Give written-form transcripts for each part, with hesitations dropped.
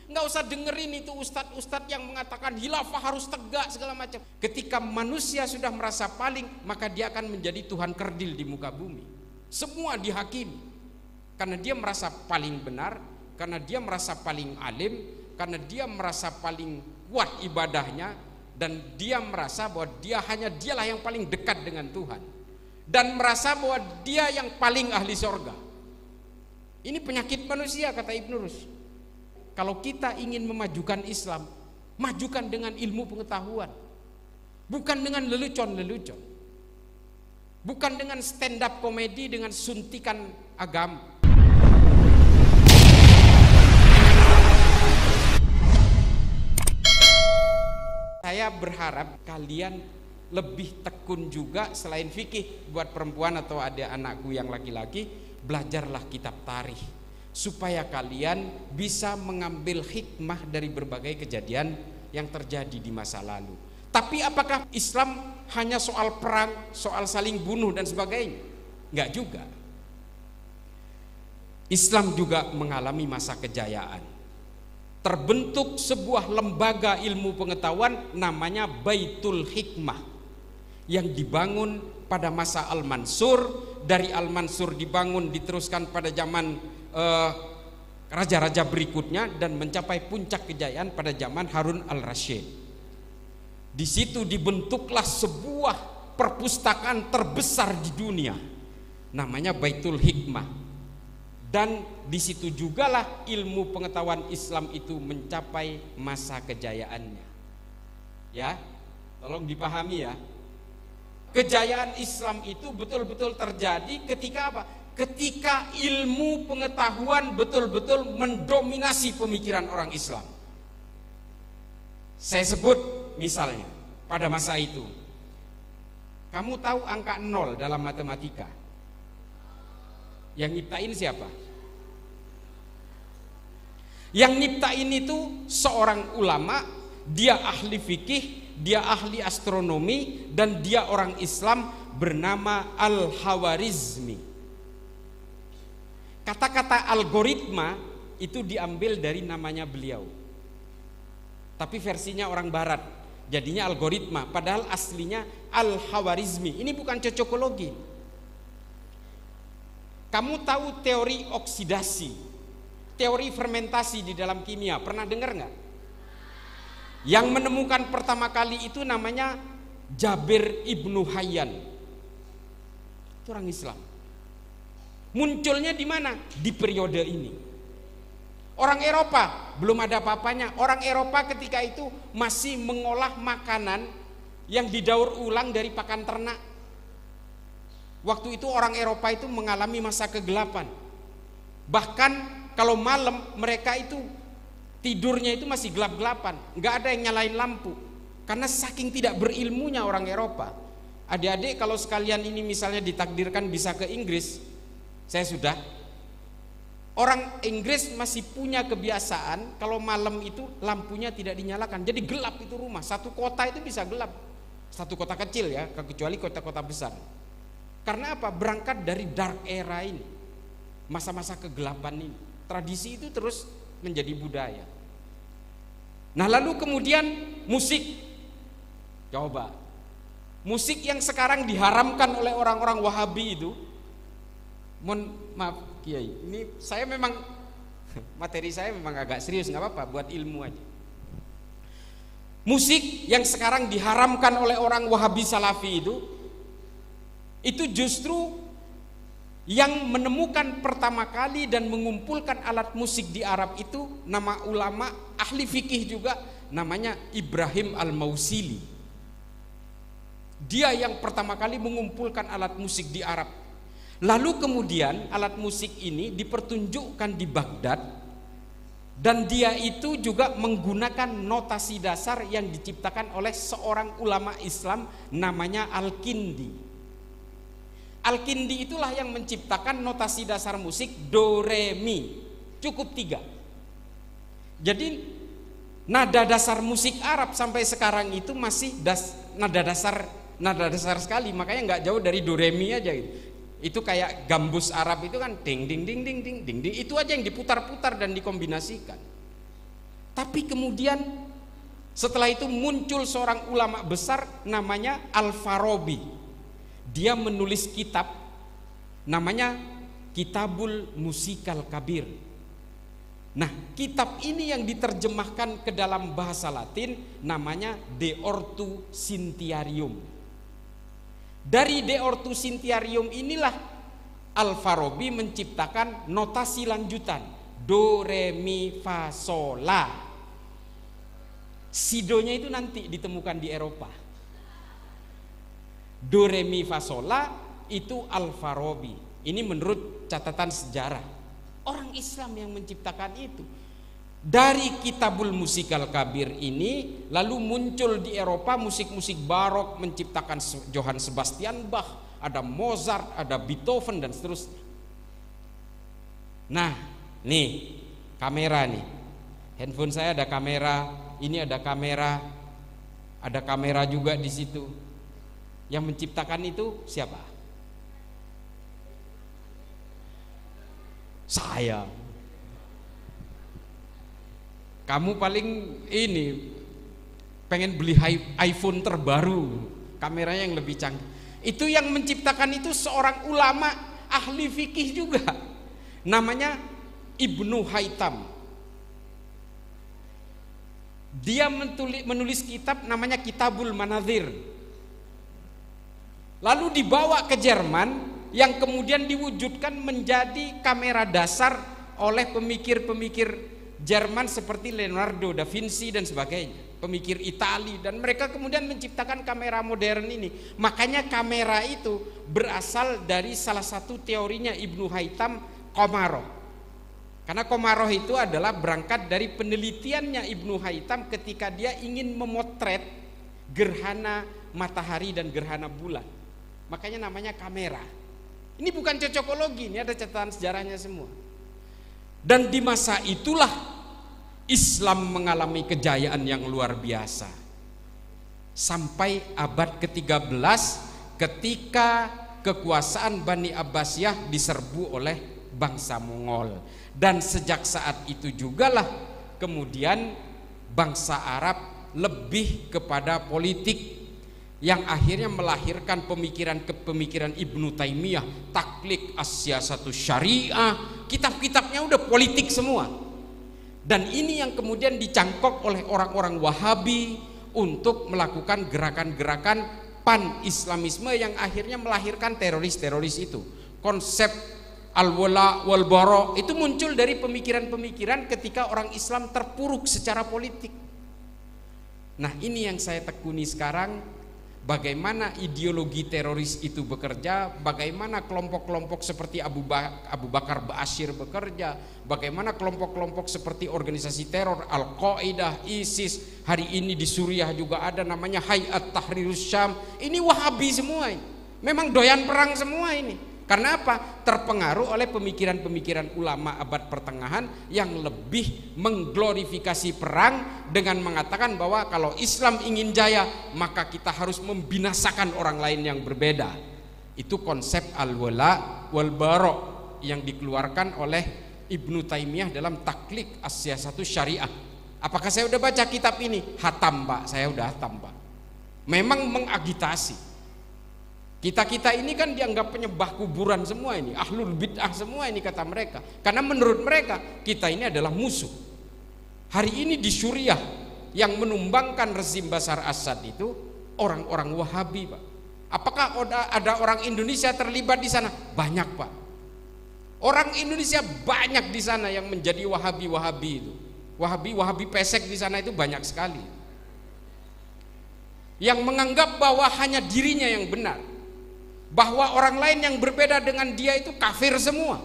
Nggak usah dengerin itu ustadz-ustadz yang mengatakan khilafah harus tegak segala macam. Ketika manusia sudah merasa paling, maka dia akan menjadi Tuhan kerdil di muka bumi. Semua dihakimi karena dia merasa paling benar, karena dia merasa paling alim, karena dia merasa paling kuat ibadahnya, dan dia merasa bahwa dialah yang paling dekat dengan Tuhan, dan merasa bahwa dia yang paling ahli surga. Ini penyakit manusia, kata Ibnu Rus. Kalau kita ingin memajukan Islam, majukan dengan ilmu pengetahuan, bukan dengan lelucon-lelucon, bukan dengan stand up komedi dengan suntikan agama. Saya berharap kalian lebih tekun juga selain fikih. Buat perempuan atau ada anakku yang laki-laki, belajarlah kitab tarikh supaya kalian bisa mengambil hikmah dari berbagai kejadian yang terjadi di masa lalu. Tapi apakah Islam hanya soal perang, soal saling bunuh dan sebagainya? Enggak juga. Islam juga mengalami masa kejayaan. Terbentuk sebuah lembaga ilmu pengetahuan namanya Baitul Hikmah yang dibangun pada masa Al-Mansur. Dari Al-Mansur dibangun diteruskan pada zaman raja-raja berikutnya dan mencapai puncak kejayaan pada zaman Harun al-Rasyid. Di situ dibentuklah sebuah perpustakaan terbesar di dunia namanya Baitul Hikmah, dan di situ jugalah ilmu pengetahuan Islam itu mencapai masa kejayaannya. Ya, tolong dipahami ya. Kejayaan Islam itu betul-betul terjadi ketika apa? Ketika ilmu pengetahuan betul-betul mendominasi pemikiran orang Islam. Saya sebut misalnya pada masa itu, kamu tahu angka 0 dalam matematika? Yang nyiptain siapa? Yang nyiptain itu seorang ulama, dia ahli fikih, dia ahli astronomi, dan dia orang Islam bernama Al-Khawarizmi. Kata-kata algoritma itu diambil dari namanya beliau, tapi versinya orang barat, jadinya algoritma, padahal aslinya Al-Khawarizmi. Ini bukan cocokologi. Kamu tahu teori oksidasi, teori fermentasi di dalam kimia, pernah dengar nggak? Yang menemukan pertama kali itu namanya Jabir Ibnu Hayyan, itu orang Islam. Munculnya di mana? Di periode ini. Orang Eropa belum ada apa-apanya. Orang Eropa ketika itu masih mengolah makanan yang didaur ulang dari pakan ternak. Waktu itu orang Eropa itu mengalami masa kegelapan. Bahkan kalau malam mereka itu tidurnya itu masih gelap-gelapan, nggak ada yang nyalain lampu, karena saking tidak berilmunya orang Eropa. Adik-adik kalau sekalian ini misalnya ditakdirkan bisa ke Inggris, saya sudah. Orang Inggris masih punya kebiasaan kalau malam itu lampunya tidak dinyalakan, jadi gelap itu rumah. Satu kota itu bisa gelap, satu kota kecil ya, kecuali kota-kota besar. Karena apa? Berangkat dari dark era ini, masa-masa kegelapan ini. Tradisi itu terus menjadi budaya. Nah lalu kemudian musik. Coba, musik yang sekarang diharamkan oleh orang-orang Wahabi itu, maaf Kiai, ini saya memang materi saya memang agak serius, nggak apa-apa, buat ilmu aja. Musik yang sekarang diharamkan oleh orang Wahabi Salafi itu justru yang menemukan pertama kali dan mengumpulkan alat musik di Arab itu nama ulama ahli fikih juga, namanya Ibrahim Al-Mausili. Dia yang pertama kali mengumpulkan alat musik di Arab. Lalu kemudian alat musik ini dipertunjukkan di Baghdad, dan dia itu juga menggunakan notasi dasar yang diciptakan oleh seorang ulama Islam namanya Al-Kindi. Al-Kindi itulah yang menciptakan notasi dasar musik do re mi, cukup 3. Jadi nada dasar musik Arab sampai sekarang itu masih nada dasar sekali, makanya nggak jauh dari do re mi aja gitu. Itu kayak gambus Arab itu kan ding ding ding ding ding ding ding, itu aja yang diputar-putar dan dikombinasikan. Tapi kemudian setelah itu muncul seorang ulama besar namanya Al-Farabi. Dia menulis kitab namanya Kitabul Musikal Kabir. Nah, kitab ini yang diterjemahkan ke dalam bahasa Latin namanya De Ortu Sintiarium. Dari De Ortu Sintiarium inilah Al-Farabi menciptakan notasi lanjutan do re mi fa sol la. Si do-nya itu nanti ditemukan di Eropa. Do re mi fa sol la itu Al-Farabi. Ini menurut catatan sejarah. Orang Islam yang menciptakan itu. Dari Kitabul Musikal Kabir ini lalu muncul di Eropa musik-musik barok, menciptakan Johann Sebastian Bach, ada Mozart, ada Beethoven dan seterusnya. Nah, nih kamera nih. Handphone saya ada kamera, ini ada kamera juga di situ. Yang menciptakan itu siapa? Saya. Kamu paling ini pengen beli iPhone terbaru, kameranya yang lebih canggih. Itu yang menciptakan itu seorang ulama ahli fikih juga, namanya Ibnu Haytham. Dia menulis kitab namanya Kitabul Manazir. Lalu dibawa ke Jerman, yang kemudian diwujudkan menjadi kamera dasar oleh pemikir-pemikir Jerman seperti Leonardo da Vinci dan sebagainya, pemikir Itali, dan mereka kemudian menciptakan kamera modern ini. Makanya kamera itu berasal dari salah satu teorinya Ibnu Haytham, Komaroh. Karena Komaroh itu adalah berangkat dari penelitiannya Ibnu Haytham ketika dia ingin memotret gerhana matahari dan gerhana bulan. Makanya namanya kamera. Ini bukan cocokologi, ini ada catatan sejarahnya semua. Dan di masa itulah Islam mengalami kejayaan yang luar biasa. Sampai abad ke-13 ketika kekuasaan Bani Abbasiyah diserbu oleh bangsa Mongol. Dan sejak saat itu jugalah kemudian bangsa Arab lebih kepada politik, yang akhirnya melahirkan pemikiran Ibnu Taimiyah, Taklid As-Siyasatus Syariah. Kitab-kitabnya udah politik semua. Dan ini yang kemudian dicangkok oleh orang-orang Wahabi untuk melakukan gerakan-gerakan pan-islamisme yang akhirnya melahirkan teroris-teroris itu. Konsep al-wala wal bara itu muncul dari pemikiran-pemikiran ketika orang Islam terpuruk secara politik. Nah, ini yang saya tekuni sekarang. Bagaimana ideologi teroris itu bekerja, bagaimana kelompok-kelompok seperti Abu Bakar Ba'asyir bekerja, bagaimana kelompok-kelompok seperti organisasi teror Al-Qaeda, ISIS, hari ini di Suriah juga ada namanya Hayat Tahrirus Syam. Ini Wahabi semua ini. Memang doyan perang semua ini. Karena apa? Terpengaruh oleh pemikiran-pemikiran ulama abad pertengahan yang lebih mengglorifikasi perang dengan mengatakan bahwa kalau Islam ingin jaya maka kita harus membinasakan orang lain yang berbeda. Itu konsep al-wala wal bara yang dikeluarkan oleh Ibnu Taimiyah dalam Taklid As-Siyasatus Syariah. Apakah saya udah baca kitab ini? Hatam, Pak. Saya udah hatam, Pak. Memang mengagitasi. Kita ini kan dianggap penyembah kuburan semua ini, ahlul bid'ah semua ini kata mereka. Karena menurut mereka kita ini adalah musuh. Hari ini di Suriah yang menumbangkan rezim Bashar Assad itu orang-orang Wahabi, Pak. Apakah ada orang Indonesia terlibat di sana? Banyak, Pak. Orang Indonesia banyak di sana yang menjadi Wahabi itu. Wahabi pesek di sana itu banyak sekali. Yang menganggap bahwa hanya dirinya yang benar. Bahwa orang lain yang berbeda dengan dia itu kafir semua.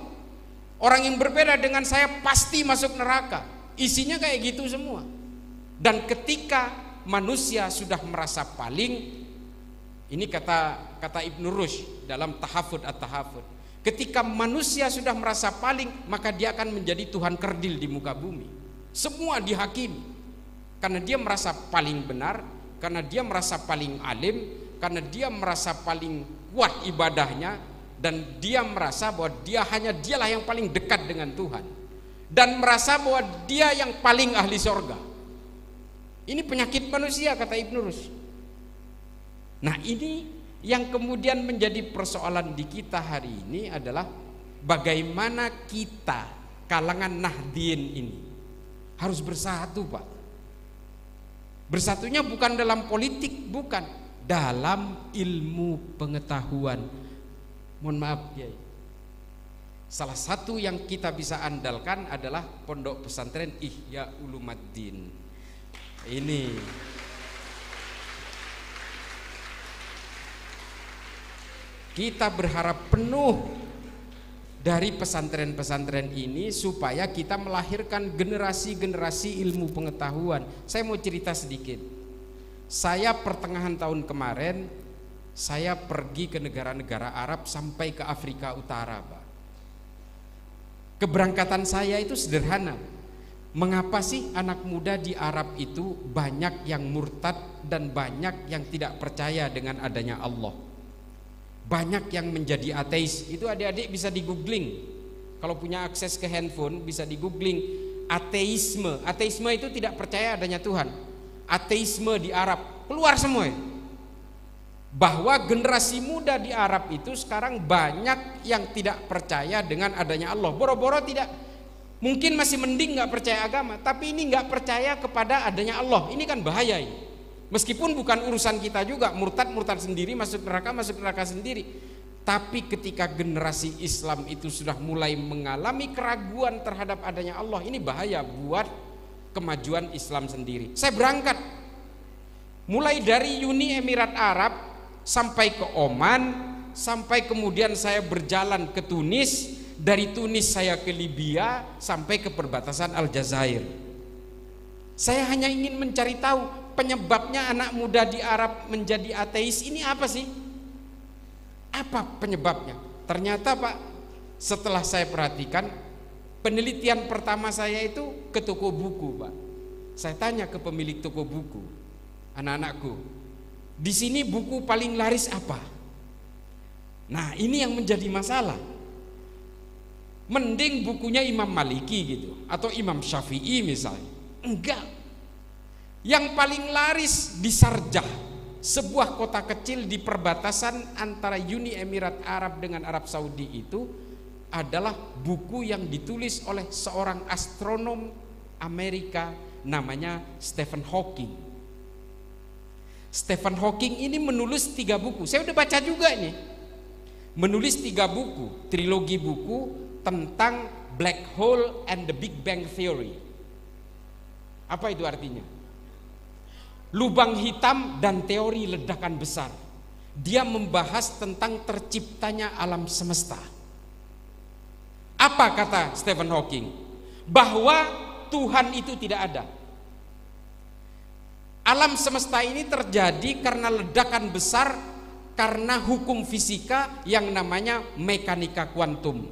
Orang yang berbeda dengan saya pasti masuk neraka. Isinya kayak gitu semua. Dan ketika manusia sudah merasa paling, ini kata Ibnu Rushd dalam Tahafud at-Tahafud, ketika manusia sudah merasa paling, maka dia akan menjadi Tuhan kerdil di muka bumi. Semua dihakimi karena dia merasa paling benar, karena dia merasa paling alim, karena dia merasa paling kuat ibadahnya, dan dia merasa bahwa dialah yang paling dekat dengan Tuhan. dan merasa bahwa dia yang paling ahli sorga. Ini penyakit manusia, kata Ibnu Rushd. Nah, ini yang kemudian menjadi persoalan di kita hari ini adalah bagaimana kita kalangan Nahdien ini harus bersatu, Pak. Bersatunya bukan dalam politik, bukan, dalam ilmu pengetahuan. Mohon maaf, Kiai. Salah satu yang kita bisa andalkan adalah Pondok Pesantren Ihya Ulumuddin. Ini kita berharap penuh dari pesantren-pesantren ini supaya kita melahirkan generasi-generasi ilmu pengetahuan. Saya mau cerita sedikit. Saya pertengahan tahun kemarin saya pergi ke negara-negara Arab sampai ke Afrika Utara, Pak. Keberangkatan saya itu sederhana. Mengapa sih anak muda di Arab itu banyak yang murtad dan banyak yang tidak percaya dengan adanya Allah? Banyak yang menjadi ateis. Itu adik-adik bisa di googling. Kalau punya akses ke handphone bisa di googling ateisme. Ateisme itu tidak percaya adanya Tuhan. Ateisme di Arab keluar semua. Bahwa generasi muda di Arab itu sekarang banyak yang tidak percaya dengan adanya Allah. Boro-boro tidak, mungkin masih mending nggak percaya agama, tapi ini nggak percaya kepada adanya Allah. Ini kan bahaya ini. Meskipun bukan urusan kita juga, murtad sendiri, masuk neraka sendiri. Tapi ketika generasi Islam itu sudah mulai mengalami keraguan terhadap adanya Allah, ini bahaya buat kemajuan Islam sendiri. Saya berangkat mulai dari Uni Emirat Arab sampai ke Oman, sampai kemudian saya berjalan ke Tunis, dari Tunis saya ke Libya sampai ke perbatasan Aljazair. Saya hanya ingin mencari tahu penyebabnya anak muda di Arab menjadi ateis ini apa sih? Apa penyebabnya? Ternyata, Pak, setelah saya perhatikan, penelitian pertama saya itu ke toko buku, Pak. Saya tanya ke pemilik toko buku, anak-anakku, di sini buku paling laris apa? Nah, ini yang menjadi masalah. Mending bukunya Imam Maliki gitu, atau Imam Syafi'i misalnya. Enggak. Yang paling laris di Sarjah, sebuah kota kecil di perbatasan antara Uni Emirat Arab dengan Arab Saudi itu adalah buku yang ditulis oleh seorang astronom Amerika namanya Stephen Hawking. Stephen Hawking ini menulis 3 buku. Saya udah baca juga ini. Menulis 3 buku, trilogi buku tentang Black Hole and the Big Bang Theory. Apa itu artinya? Lubang hitam dan teori ledakan besar. Dia membahas tentang terciptanya alam semesta. Apa kata Stephen Hawking? Bahwa Tuhan itu tidak ada. Alam semesta ini terjadi karena ledakan besar, karena hukum fisika yang namanya mekanika kuantum.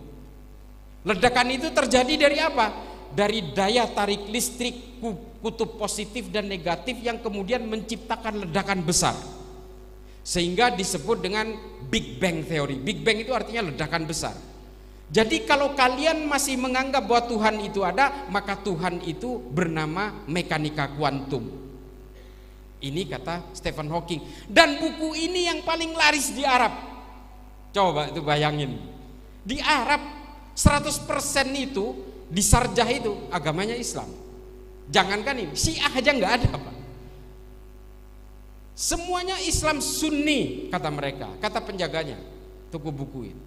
Ledakan itu terjadi dari apa? Dari daya tarik listrik kutub positif dan negatif yang kemudian menciptakan ledakan besar, sehingga disebut dengan Big Bang Theory. Big Bang itu artinya ledakan besar. Jadi kalau kalian masih menganggap bahwa Tuhan itu ada, maka Tuhan itu bernama mekanika kuantum. Ini kata Stephen Hawking. Dan buku ini yang paling laris di Arab. Coba itu bayangin. Di Arab 100% itu di Sarjah itu agamanya Islam. Jangankan ini, Syiah aja nggak ada, Pak. Semuanya Islam Sunni kata mereka, kata penjaganya toko buku ini.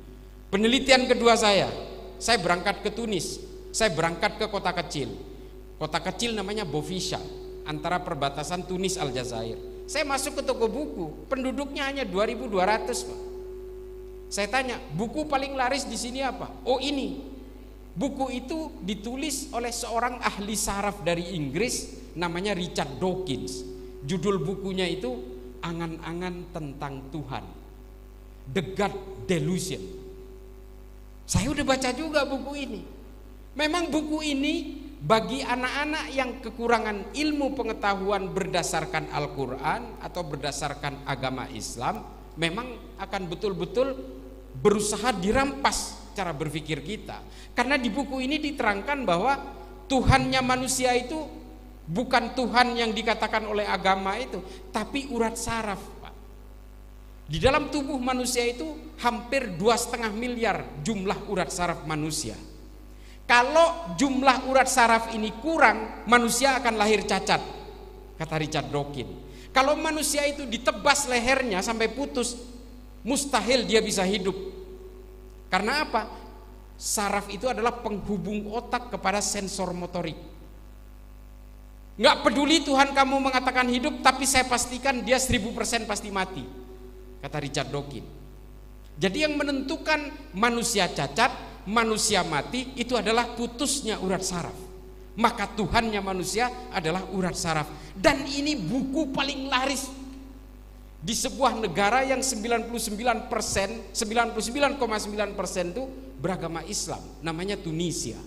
Penelitian kedua saya berangkat ke Tunis. Saya berangkat ke kota kecil. Kota kecil namanya Bofisha, antara perbatasan Tunis Aljazair. Saya masuk ke toko buku, penduduknya hanya 2.200, Pak. Saya tanya, buku paling laris di sini apa? Oh, ini. Buku itu ditulis oleh seorang ahli saraf dari Inggris namanya Richard Dawkins. Judul bukunya itu Angan-angan tentang Tuhan, The God Delusion. Saya udah baca juga buku ini. Memang buku ini bagi anak-anak yang kekurangan ilmu pengetahuan berdasarkan Al-Quran atau berdasarkan agama Islam, memang akan betul-betul berusaha dirampas cara berpikir kita. Karena di buku ini diterangkan bahwa Tuhannya manusia itu bukan Tuhan yang dikatakan oleh agama itu, tapi urat saraf, Pak. Di dalam tubuh manusia itu hampir 2,5 miliar jumlah urat saraf manusia. Kalau jumlah urat saraf ini kurang, manusia akan lahir cacat, kata Richard Dawkins. Kalau manusia itu ditebas lehernya sampai putus, mustahil dia bisa hidup. Karena apa? Saraf itu adalah penghubung otak kepada sensor motorik. Nggak peduli Tuhan kamu mengatakan hidup, tapi saya pastikan dia 1000% pasti mati, kata Richard Dawkins. Jadi yang menentukan manusia cacat, manusia mati, itu adalah putusnya urat saraf. Maka Tuhannya manusia adalah urat saraf. Dan ini buku paling laris di sebuah negara yang 99,9% itu beragama Islam, namanya Tunisia.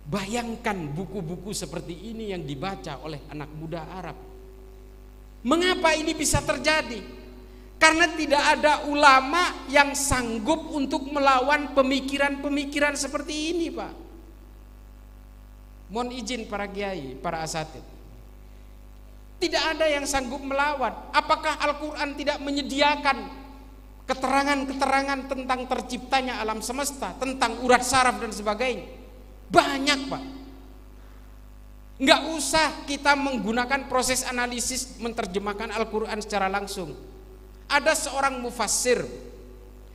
Bayangkan buku-buku seperti ini yang dibaca oleh anak muda Arab. Mengapa ini bisa terjadi? Karena tidak ada ulama yang sanggup untuk melawan pemikiran-pemikiran seperti ini, Pak. Mohon izin para kiai, para asatid. Tidak ada yang sanggup melawan. Apakah Al-Quran tidak menyediakan keterangan-keterangan tentang terciptanya alam semesta, tentang urat saraf dan sebagainya? Banyak, Pak. Nggak usah kita menggunakan proses analisis menerjemahkan Al-Quran secara langsung. Ada seorang mufassir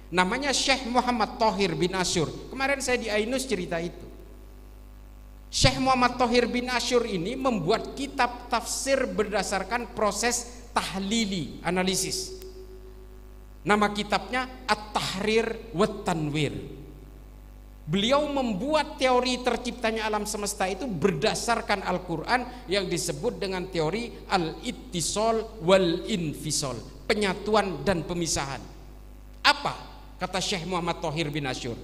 namanya Syekh Muhammad Thohir bin Asyur. Kemarin saya di Ainus cerita itu. Syekh Muhammad Thohir bin Asyur ini membuat kitab tafsir berdasarkan proses tahlili, analisis. Nama kitabnya At-Tahrir wa Tanwir. Beliau membuat teori terciptanya alam semesta itu berdasarkan Al-Quran yang disebut dengan teori al-ittisal wal-infisal, penyatuan dan pemisahan. Apa kata Syekh Muhammad Thohir bin Asyur?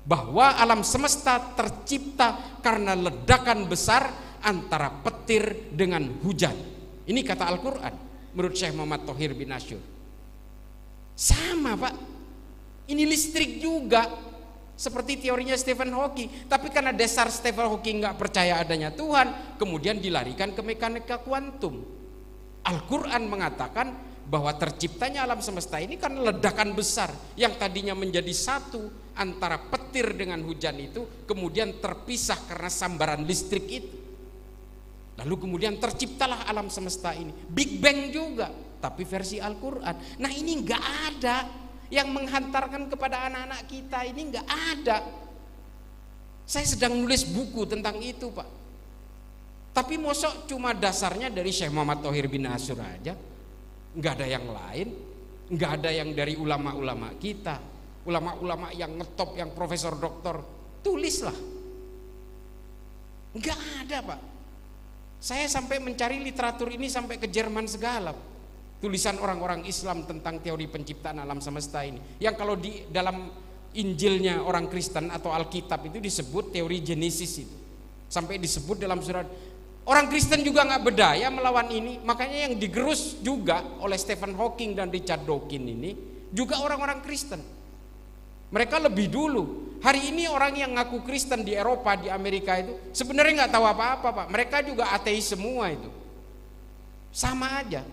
Bahwa alam semesta tercipta karena ledakan besar antara petir dengan hujan. Ini kata Al-Quran menurut Syekh Muhammad Thohir bin Asyur. Sama, Pak. Ini listrik juga, seperti teorinya Stephen Hawking. Tapi karena dasar Stephen Hawking nggak percaya adanya Tuhan, kemudian dilarikan ke mekanika kuantum. Al-Quran mengatakan bahwa terciptanya alam semesta ini karena ledakan besar yang tadinya menjadi satu antara petir dengan hujan itu, kemudian terpisah karena sambaran listrik itu. Lalu kemudian terciptalah alam semesta ini. Big Bang juga, tapi versi Al-Quran. Nah, ini nggak ada yang menghantarkan kepada anak-anak kita, ini nggak ada. Saya sedang nulis buku tentang itu, Pak. Tapi mosok cuma dasarnya dari Syekh Muhammad Thohir bin Asyur aja, nggak ada yang lain, nggak ada yang dari ulama-ulama kita, ulama-ulama yang ngetop, yang profesor doktor. Tulislah. Nggak ada, Pak. Saya sampai mencari literatur ini sampai ke Jerman segala, tulisan orang-orang Islam tentang teori penciptaan alam semesta ini, yang kalau di dalam Injilnya orang Kristen atau Alkitab itu disebut teori Genesis itu, sampai disebut dalam surat. Orang Kristen juga nggak berdaya melawan ini. Makanya yang digerus juga oleh Stephen Hawking dan Richard Dawkins ini juga orang-orang Kristen. Mereka lebih dulu. Hari ini orang yang ngaku Kristen di Eropa, di Amerika itu sebenarnya nggak tahu apa-apa, Pak. Mereka juga ateis semua itu. Sama aja.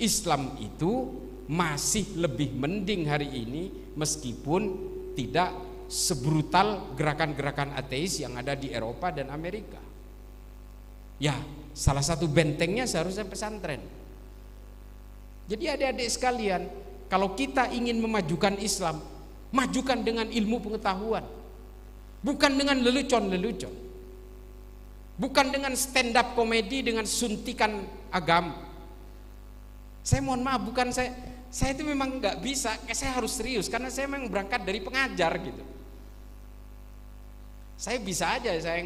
Islam itu masih lebih mending hari ini meskipun tidak sebrutal gerakan-gerakan ateis yang ada di Eropa dan Amerika. Ya, salah satu bentengnya seharusnya pesantren. Jadi adik-adik sekalian, kalau kita ingin memajukan Islam, majukan dengan ilmu pengetahuan, bukan dengan lelucon-lelucon, bukan dengan stand up komedi dengan suntikan agama. Saya mohon maaf, bukan saya itu memang nggak bisa, saya harus serius karena saya memang berangkat dari pengajar gitu. Saya bisa aja saya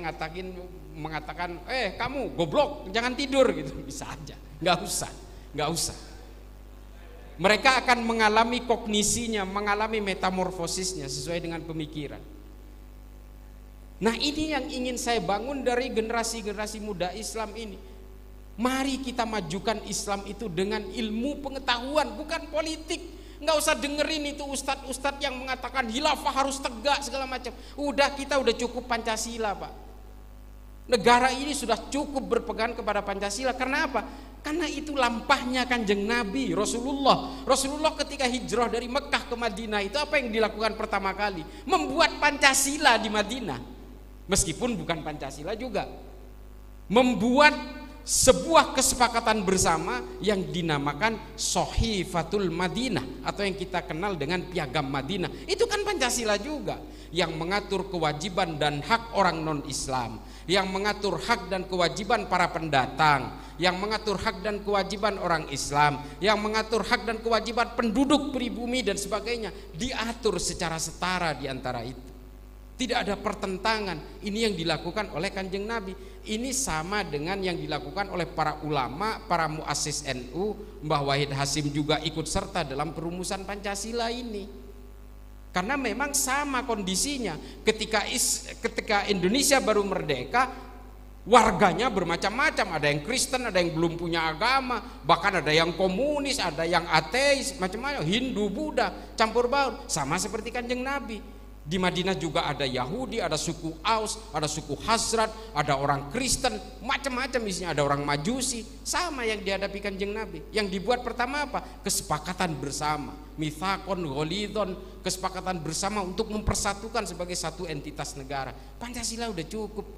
mengatakan, kamu goblok, jangan tidur gitu, bisa aja, nggak usah. Mereka akan mengalami kognisinya, mengalami metamorfosisnya sesuai dengan pemikiran. Nah, ini yang ingin saya bangun dari generasi-generasi muda Islam ini. Mari kita majukan Islam itu dengan ilmu pengetahuan, bukan politik. Nggak usah dengerin itu ustadz-ustadz yang mengatakan khilafah harus tegak segala macam. Kita udah cukup Pancasila, Pak. Negara ini sudah cukup berpegang kepada Pancasila. Karena apa? Karena itu lampahnya Kanjeng Nabi Rasulullah. Rasulullah ketika hijrah dari Mekah ke Madinah itu apa yang dilakukan pertama kali? Membuat Pancasila di Madinah. Meskipun bukan Pancasila juga. Membuat sebuah kesepakatan bersama yang dinamakan Sahifatul Madinah atau yang kita kenal dengan Piagam Madinah. Itu kan Pancasila juga, yang mengatur kewajiban dan hak orang non-Islam, yang mengatur hak dan kewajiban para pendatang, yang mengatur hak dan kewajiban orang Islam, yang mengatur hak dan kewajiban penduduk pribumi dan sebagainya, diatur secara setara di antara itu. Tidak ada pertentangan. Ini yang dilakukan oleh Kanjeng Nabi. Ini sama dengan yang dilakukan oleh para ulama, para muassis NU. Mbah Wahid Hasyim juga ikut serta dalam perumusan Pancasila ini. Karena memang sama kondisinya. Ketika Indonesia baru merdeka, warganya bermacam-macam. Ada yang Kristen, ada yang belum punya agama, bahkan ada yang komunis, ada yang ateis, macam-macam, Hindu, Buddha, campur baur. Sama seperti Kanjeng Nabi. Di Madinah juga ada Yahudi, ada suku Aus, ada suku Hazrat, ada orang Kristen, macam-macam isinya, ada orang Majusi. Sama yang dihadapi Kanjeng Nabi. Yang dibuat pertama apa? Kesepakatan bersama, mitsaqon ghalidhon, kesepakatan bersama untuk mempersatukan sebagai satu entitas negara. Pancasila udah cukup.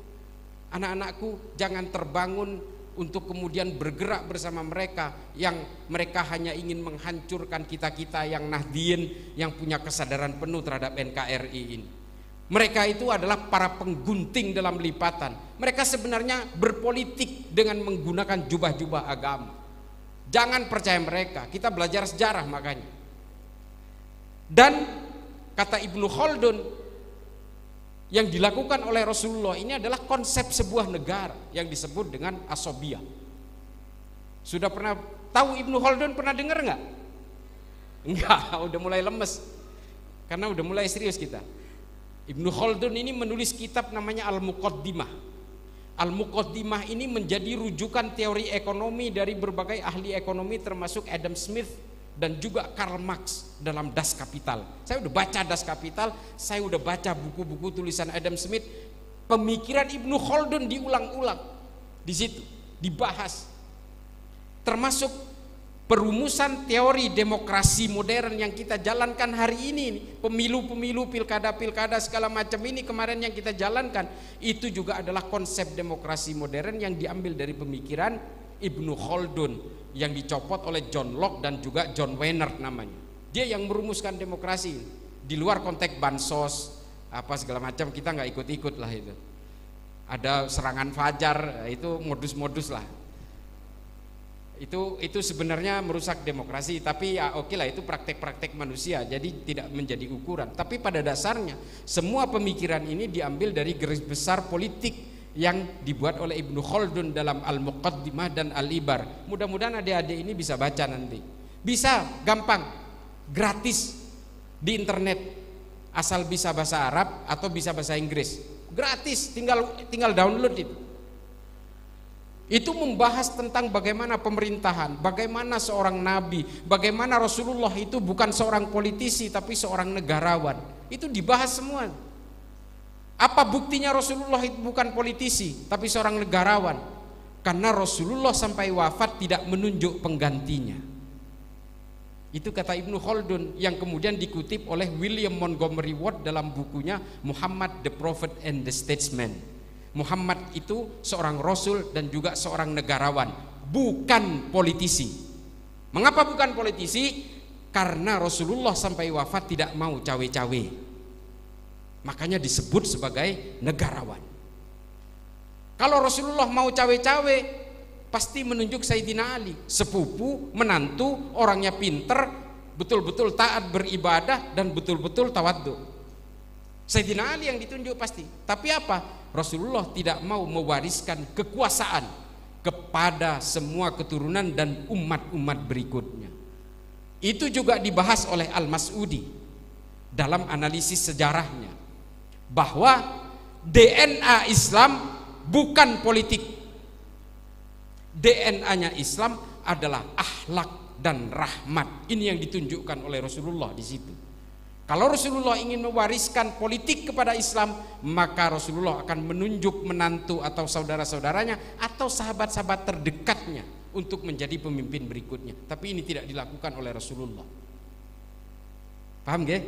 Anak-anakku jangan terbangun untuk kemudian bergerak bersama mereka yang mereka hanya ingin menghancurkan kita-kita yang Nahdien, yang punya kesadaran penuh terhadap NKRI ini. Mereka itu adalah para penggunting dalam lipatan. Mereka sebenarnya berpolitik dengan menggunakan jubah-jubah agama. Jangan percaya mereka. Kita belajar sejarah makanya. Dan kata Ibnu Khaldun, yang dilakukan oleh Rasulullah ini adalah konsep sebuah negara yang disebut dengan asobiyah. Sudah pernah tahu Ibnu Khaldun, pernah dengar nggak? Enggak, udah mulai lemes karena udah mulai serius kita. Ibnu Khaldun ini menulis kitab namanya Al-Muqaddimah. Al-Muqaddimah ini menjadi rujukan teori ekonomi dari berbagai ahli ekonomi termasuk Adam Smith dan juga Karl Marx dalam Das Kapital. Saya udah baca Das Kapital, saya udah baca buku-buku tulisan Adam Smith. Pemikiran Ibnu Khaldun diulang-ulang di situ, dibahas. Termasuk perumusan teori demokrasi modern yang kita jalankan hari ini, pemilu-pemilu, pilkada-pilkada segala macam ini kemarin yang kita jalankan, itu juga adalah konsep demokrasi modern yang diambil dari pemikiran Ibnu Khaldun yang dicopot oleh John Locke dan juga John Weinert namanya. Dia yang merumuskan demokrasi di luar konteks bansos apa segala macam, kita nggak ikut-ikut lah itu. Ada serangan fajar, itu modus-modus lah. Itu sebenarnya merusak demokrasi, tapi ya oke lah, itu praktek-praktek manusia, jadi tidak menjadi ukuran. Tapi pada dasarnya semua pemikiran ini diambil dari garis besar politik yang dibuat oleh Ibnu Khaldun dalam Al-Muqaddimah dan Al-Ibar. Mudah-mudahan adik-adik ini bisa baca nanti. Bisa, gampang, gratis di internet. Asal bisa bahasa Arab atau bisa bahasa Inggris. Gratis, tinggal download itu. Itu membahas tentang bagaimana pemerintahan, bagaimana seorang nabi, bagaimana Rasulullah itu bukan seorang politisi tapi seorang negarawan. Itu dibahas semua. Apa buktinya Rasulullah itu bukan politisi tapi seorang negarawan? Karena Rasulullah sampai wafat tidak menunjuk penggantinya. Itu kata Ibnu Khaldun yang kemudian dikutip oleh William Montgomery Watt dalam bukunya Muhammad the Prophet and the Statesman. Muhammad itu seorang rasul dan juga seorang negarawan, bukan politisi. Mengapa bukan politisi? Karena Rasulullah sampai wafat tidak mau cawe-cawe. Makanya disebut sebagai negarawan. Kalau Rasulullah mau cawe-cawe, pasti menunjuk Sayyidina Ali, sepupu, menantu, orangnya pinter, betul-betul taat beribadah dan betul-betul tawadhu. Sayyidina Ali yang ditunjuk pasti. Tapi apa? Rasulullah tidak mau mewariskan kekuasaan kepada semua keturunan dan umat-umat berikutnya. Itu juga dibahas oleh Al-Mas'udi dalam analisis sejarahnya, bahwa DNA Islam bukan politik. DNA-nya Islam adalah akhlak dan rahmat. Ini yang ditunjukkan oleh Rasulullah di situ. Kalau Rasulullah ingin mewariskan politik kepada Islam, maka Rasulullah akan menunjuk menantu atau saudara-saudaranya atau sahabat-sahabat terdekatnya untuk menjadi pemimpin berikutnya. Tapi ini tidak dilakukan oleh Rasulullah. Paham gak?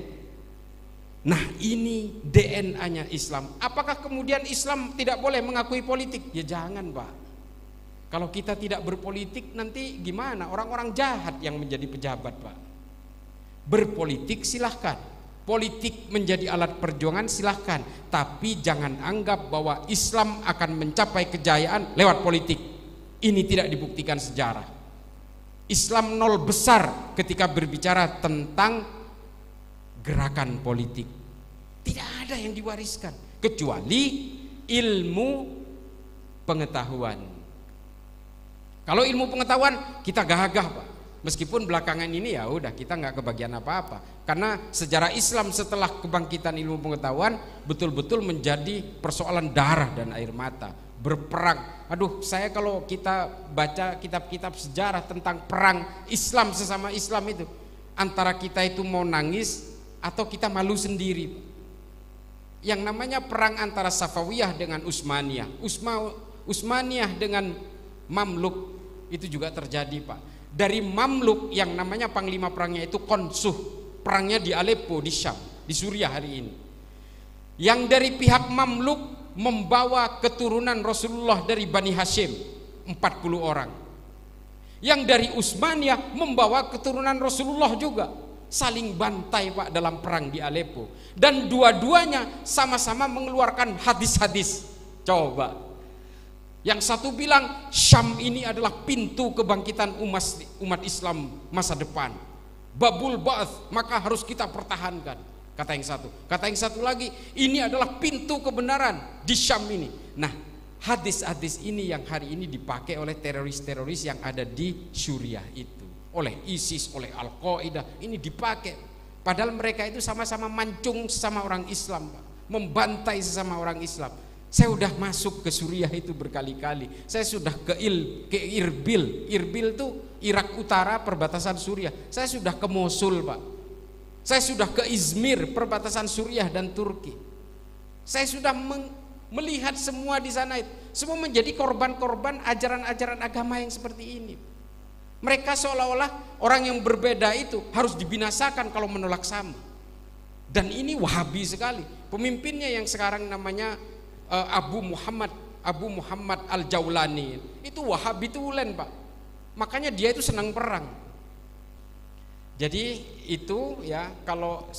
Nah, ini DNA-nya Islam. Apakah kemudian Islam tidak boleh mengakui politik? Ya jangan, Pak. Kalau kita tidak berpolitik, nanti gimana? Orang-orang jahat yang menjadi pejabat, Pak. Berpolitik silahkan, politik menjadi alat perjuangan silahkan, tapi jangan anggap bahwa Islam akan mencapai kejayaan lewat politik. Ini tidak dibuktikan sejarah. Islam nol besar ketika berbicara tentang gerakan politik. Tidak ada yang diwariskan kecuali ilmu pengetahuan. Kalau ilmu pengetahuan kita gagah, Pak. Meskipun belakangan ini ya udah kita nggak kebagian apa-apa, karena sejarah Islam setelah kebangkitan ilmu pengetahuan betul-betul menjadi persoalan darah dan air mata, berperang. Aduh, saya kalau kita baca kitab-kitab sejarah tentang perang Islam sesama Islam itu, antara kita itu mau nangis atau kita malu sendiri. Yang namanya perang antara Safawiyah dengan Utsmaniyah, Utsmaniyah dengan Mamluk itu juga terjadi, Pak. Dari Mamluk yang namanya panglima perangnya itu Konsuh, perangnya di Aleppo, di Syam, di Suriah hari ini. Yang dari pihak Mamluk membawa keturunan Rasulullah dari Bani Hashim 40 orang. Yang dari Utsmaniyah membawa keturunan Rasulullah juga. Saling bantai, Pak, dalam perang di Aleppo. Dan dua-duanya sama-sama mengeluarkan hadis-hadis. Coba. Yang satu bilang Syam ini adalah pintu kebangkitan umat Islam masa depan, Babul Ba'ats, maka harus kita pertahankan, kata yang satu. Kata yang satu lagi, ini adalah pintu kebenaran di Syam ini. Nah, hadis-hadis ini yang hari ini dipakai oleh teroris-teroris yang ada di Suriah itu, oleh ISIS, oleh Al-Qaeda, ini dipakai. Padahal mereka itu sama-sama mancung sesama orang Islam, Pak, membantai sesama orang Islam. Saya sudah masuk ke Suriah itu berkali-kali. Saya sudah ke Irbil. Irbil itu Irak Utara, perbatasan Suriah. Saya sudah ke Mosul, Pak. Saya sudah ke Izmir, perbatasan Suriah dan Turki. Saya sudah melihat semua di sana itu. Semua menjadi korban-korban ajaran-ajaran agama yang seperti ini. Mereka seolah-olah orang yang berbeda itu harus dibinasakan kalau menolak sama. Dan ini Wahabi sekali. Pemimpinnya yang sekarang namanya Abu Muhammad Al-Jaulani itu Wahabi tulen, Pak. Makanya dia itu senang perang. Jadi itu ya, kalau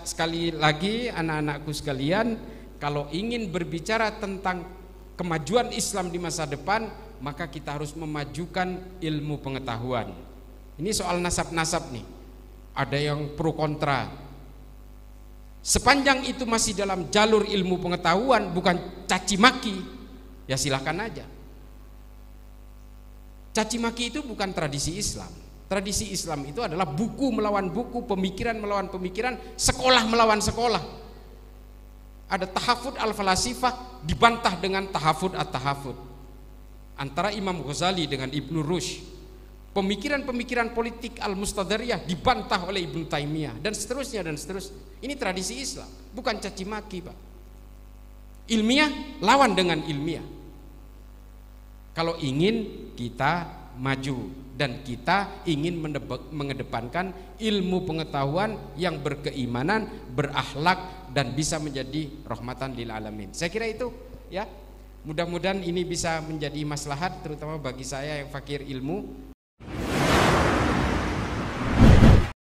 sekali lagi anak-anakku sekalian, kalau ingin berbicara tentang kemajuan Islam di masa depan, maka kita harus memajukan ilmu pengetahuan. Ini soal nasab-nasab nih. Ada yang pro kontra. Sepanjang itu masih dalam jalur ilmu pengetahuan, bukan caci maki, ya silahkan aja. Caci maki itu bukan tradisi Islam. Tradisi Islam itu adalah buku melawan buku, pemikiran melawan pemikiran, sekolah melawan sekolah. Ada tahafud al-falasifah dibantah dengan tahafud at-tahafud. Antara Imam Ghazali dengan Ibnu Rushd. Pemikiran-pemikiran politik al-Mustadhariyah dibantah oleh Ibnu Taimiyah dan seterusnya dan seterusnya. Ini tradisi Islam, bukan caci maki, Pak. Ilmiah lawan dengan ilmiah. Kalau ingin kita maju dan kita ingin mengedepankan ilmu pengetahuan yang berkeimanan, berakhlak dan bisa menjadi rahmatan lil alamin. Saya kira itu ya. Mudah-mudahan ini bisa menjadi maslahat terutama bagi saya yang fakir ilmu.